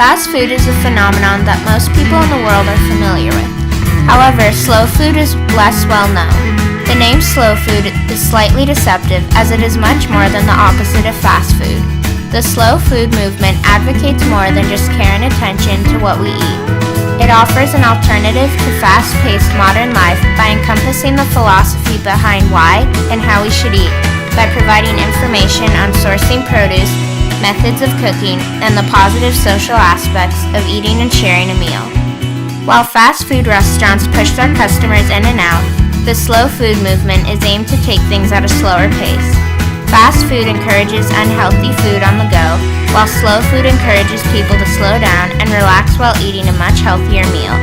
Fast food is a phenomenon that most people in the world are familiar with. However, slow food is less well known. The name slow food is slightly deceptive as it is much more than the opposite of fast food. The slow food movement advocates more than just care and attention to what we eat. It offers an alternative to fast-paced modern life by encompassing the philosophy behind why and how we should eat, by providing information on sourcing produce, methods of cooking, and the positive social aspects of eating and sharing a meal. While fast food restaurants push their customers in and out, the slow food movement is aimed to take things at a slower pace. Fast food encourages unhealthy food on the go, while slow food encourages people to slow down and relax while eating a much healthier meal.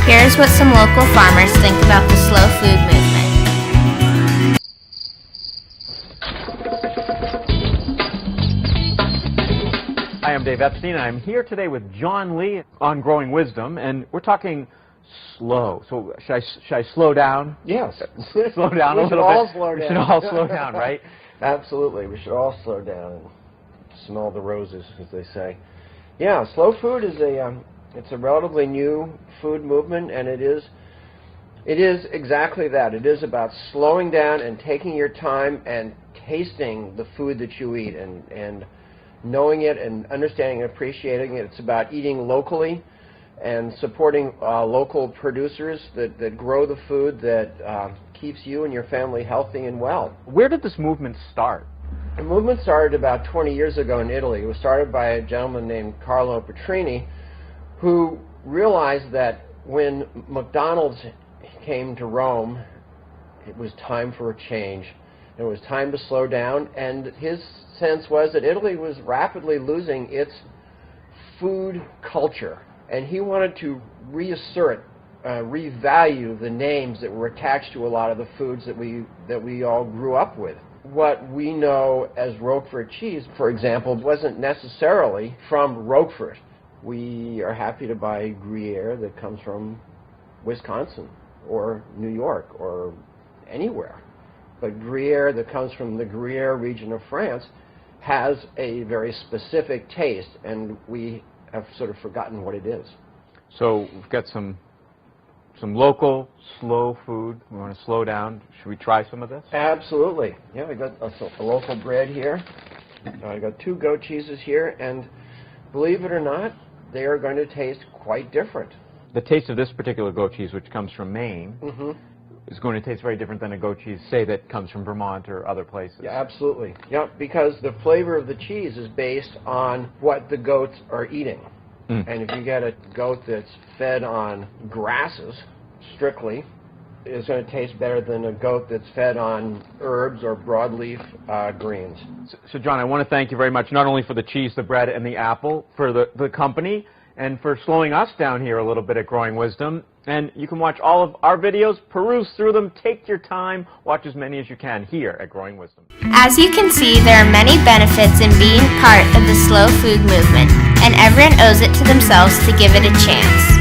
Here's what some local farmers think about the slow food movement. Hi, I'm Dave Epstein. I'm here today with John Lee on Growing Wisdom, and we're talking slow. So should I slow down? Yes. Slow down a little bit. We should all slow down. We should all slow down, right? Absolutely. We should all slow down and smell the roses, as they say. Yeah, slow food is it's a relatively new food movement, and it is exactly that. It is about slowing down and taking your time and tasting the food that you eat and knowing it and understanding and appreciating it. It's about eating locally and supporting local producers that grow the food that keeps you and your family healthy and well. Where did this movement start? The movement started about 20 years ago in Italy. It was started by a gentleman named Carlo Petrini, who realized that when McDonald's came to Rome, it was time for a change. It was time to slow down, and his sense was that Italy was rapidly losing its food culture, and he wanted to reassert, revalue the names that were attached to a lot of the foods that we all grew up with. What we know as Roquefort cheese, for example, wasn't necessarily from Roquefort. We are happy to buy Gruyere that comes from Wisconsin or New York or anywhere. But Gruyere that comes from the Gruyere region of France has a very specific taste, and we have sort of forgotten what it is. So we've got some local, slow food. We want to slow down. Should we try some of this? Absolutely. Yeah, I got a local bread here. I got 2 goat cheeses here, and believe it or not, they are going to taste quite different. The taste of this particular goat cheese, which comes from Maine, is going to taste very different than a goat cheese, say, that comes from Vermont or other places. Yeah, absolutely. Yeah, because the flavor of the cheese is based on what the goats are eating. And if you get a goat that's fed on grasses, strictly, it's going to taste better than a goat that's fed on herbs or broadleaf greens. So, John, I want to thank you very much, not only for the cheese, the bread, and the apple, for the company, and for slowing us down here a little bit at Growing Wisdom. And you can watch all of our videos, peruse through them, take your time, watch as many as you can here at Growing Wisdom. As you can see, there are many benefits in being part of the slow food movement, and everyone owes it to themselves to give it a chance.